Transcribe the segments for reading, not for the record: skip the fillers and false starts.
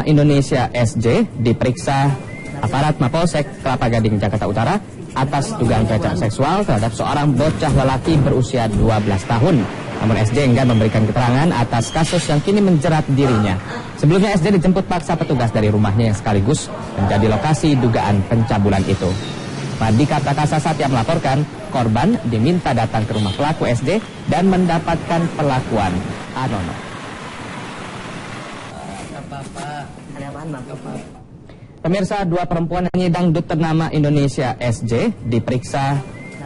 Indonesia SJ diperiksa aparat Mapolsek Kelapa Gading, Jakarta Utara atas dugaan pelecehan seksual terhadap seorang bocah lelaki berusia 12 tahun. Namun SJ enggan memberikan keterangan atas kasus yang kini menjerat dirinya. Sebelumnya SJ dijemput paksa petugas dari rumahnya yang sekaligus menjadi lokasi dugaan pencabulan itu. Mardika Prakasa Satya melaporkan, korban diminta datang ke rumah pelaku SJ dan mendapatkan perlakuan anonim. Pemirsa, dua perempuan penyanyi dangdut ternama Indonesia SJ diperiksa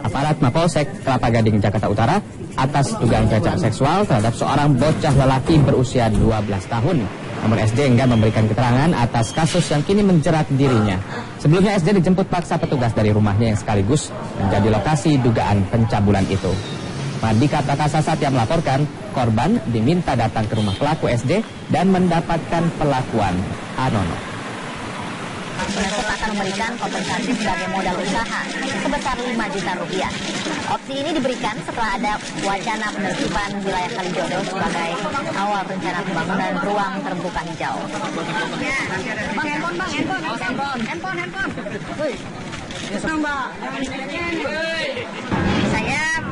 aparat Mapolsek Kelapa Gading, Jakarta Utara atas dugaan pelecehan seksual terhadap seorang bocah lelaki berusia 12 tahun. Namun SJ enggan memberikan keterangan atas kasus yang kini menjerat dirinya. Sebelumnya SJ dijemput paksa petugas dari rumahnya yang sekaligus menjadi lokasi dugaan pencabulan itu. Mardika Prakasa Satya melaporkan, korban diminta datang ke rumah pelaku SJ dan mendapatkan perlakuan anonim. Penasihat akan memberikan kompensasi sebagai modal usaha sebesar 5 juta rupiah. Opsi ini diberikan setelah ada wacana penertiban wilayah Kalijodo sebagai awal rencana pembangunan ruang terbuka hijau. Saya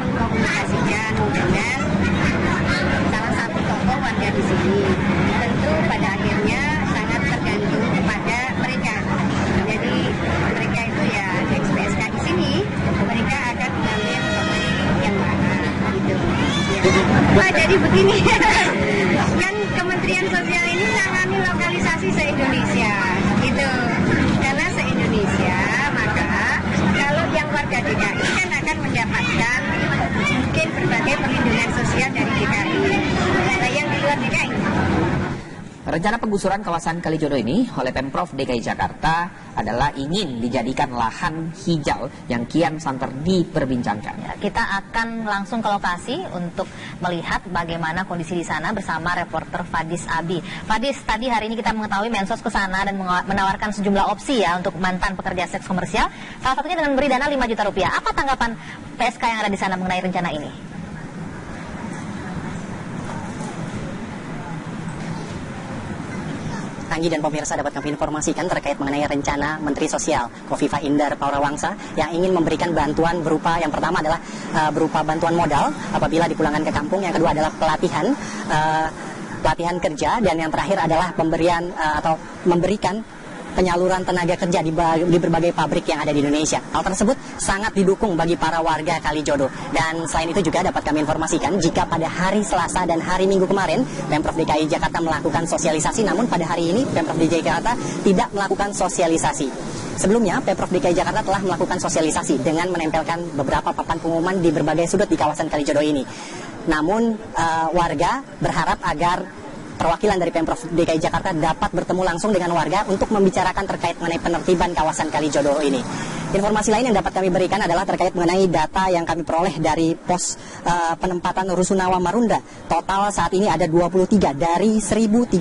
mengkomunikasikan dengan salah satu tokoh warga di sini. Tentu pada akhirnya sangat tergantung kepada mereka. Jadi mereka itu ya XPSK di sini, mereka akan mengambil pembeli yang mana gitu. Ya. Jadi begini, kan Kementerian Sosial ini menangani lokalisasi se-Indonesia, gitu. Karena se-Indonesia, maka kalau yang warga DKI kan akan mendapatkan mungkin berbagai perlindungan sosial dari DKI. Nah, yang di luar DKI. Rencana penggusuran kawasan Kalijodo ini oleh Pemprov DKI Jakarta adalah ingin dijadikan lahan hijau yang kian santer diperbincangkan. Ya, kita akan langsung ke lokasi untuk melihat bagaimana kondisi di sana bersama reporter Fadis Abi. Fadis, tadi hari ini kita mengetahui Mensos ke sana dan menawarkan sejumlah opsi ya untuk mantan pekerja seks komersial. Salah satunya dengan beri dana 5 juta rupiah. Apa tanggapan PSK yang ada di sana mengenai rencana ini? Anggi dan pemirsa dapat kami informasikan terkait mengenai rencana Menteri Sosial Khofifah Indar Parawansa yang ingin memberikan bantuan berupa, yang pertama adalah berupa bantuan modal apabila dipulangkan ke kampung, yang kedua adalah pelatihan kerja, dan yang terakhir adalah pemberian atau memberikan penyaluran tenaga kerja di berbagai pabrik yang ada di Indonesia. Hal tersebut sangat didukung bagi para warga Kalijodo. Dan selain itu juga dapat kami informasikan jika pada hari Selasa dan hari Minggu kemarin Pemprov DKI Jakarta melakukan sosialisasi, namun pada hari ini Pemprov DKI Jakarta tidak melakukan sosialisasi. Sebelumnya Pemprov DKI Jakarta telah melakukan sosialisasi dengan menempelkan beberapa papan pengumuman di berbagai sudut di kawasan Kalijodo ini. Namun warga berharap agar perwakilan dari Pemprov DKI Jakarta dapat bertemu langsung dengan warga untuk membicarakan terkait mengenai penertiban kawasan Kalijodo ini. Informasi lain yang dapat kami berikan adalah terkait mengenai data yang kami peroleh dari pos penempatan Rusunawa Marunda. Total saat ini ada 23 dari 1.340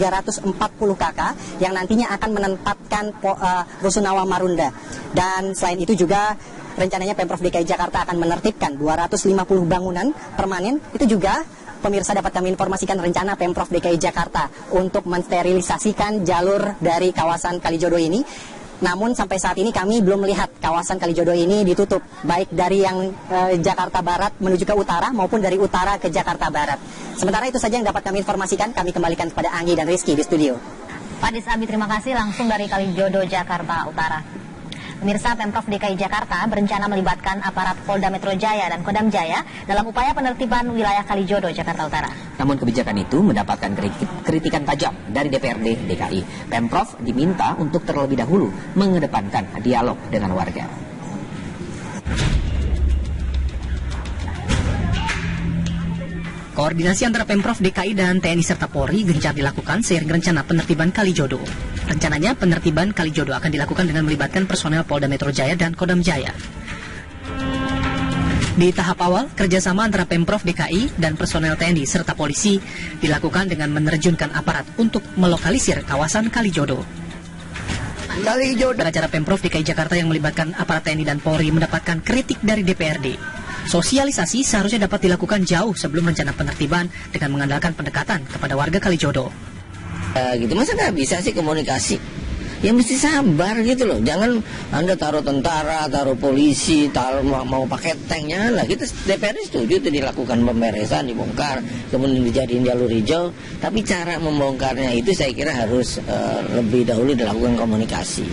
KK yang nantinya akan menempatkan Rusunawa Marunda. Dan selain itu juga rencananya Pemprov DKI Jakarta akan menertibkan 250 bangunan permanen. Itu juga pemirsa dapat kami informasikan rencana Pemprov DKI Jakarta untuk mensterilisasikan jalur dari kawasan Kalijodo ini. Namun sampai saat ini kami belum melihat kawasan Kalijodo ini ditutup, baik dari yang Jakarta Barat menuju ke utara maupun dari utara ke Jakarta Barat. Sementara itu saja yang dapat kami informasikan, kami kembalikan kepada Anggi dan Rizky di studio. Fadis Abi, terima kasih langsung dari Kalijodo, Jakarta Utara. Pemirsa, Pemprov DKI Jakarta berencana melibatkan aparat Polda Metro Jaya dan Kodam Jaya dalam upaya penertiban wilayah Kalijodo, Jakarta Utara. Namun kebijakan itu mendapatkan kritikan tajam dari DPRD DKI. Pemprov diminta untuk terlebih dahulu mengedepankan dialog dengan warga. Koordinasi antara Pemprov DKI dan TNI serta Polri gencar dilakukan seiring rencana penertiban Kalijodo. Rencananya penertiban Kalijodo akan dilakukan dengan melibatkan personel Polda Metro Jaya dan Kodam Jaya. Di tahap awal, kerjasama antara Pemprov DKI dan personel TNI serta polisi dilakukan dengan menerjunkan aparat untuk melokalisir kawasan Kalijodo. Acara Pemprov DKI Jakarta yang melibatkan aparat TNI dan Polri mendapatkan kritik dari DPRD. Sosialisasi seharusnya dapat dilakukan jauh sebelum rencana penertiban dengan mengandalkan pendekatan kepada warga Kalijodo. Gitu masa nggak bisa sih komunikasi? Ya mesti sabar gitu loh. Jangan Anda taruh tentara, taruh polisi, taruh mau pakai tanknya lah. Kita DPR setuju itu dilakukan pemberesan, dibongkar, kemudian dijadiin jalur hijau. Tapi cara membongkarnya itu saya kira harus lebih dahulu dilakukan komunikasi.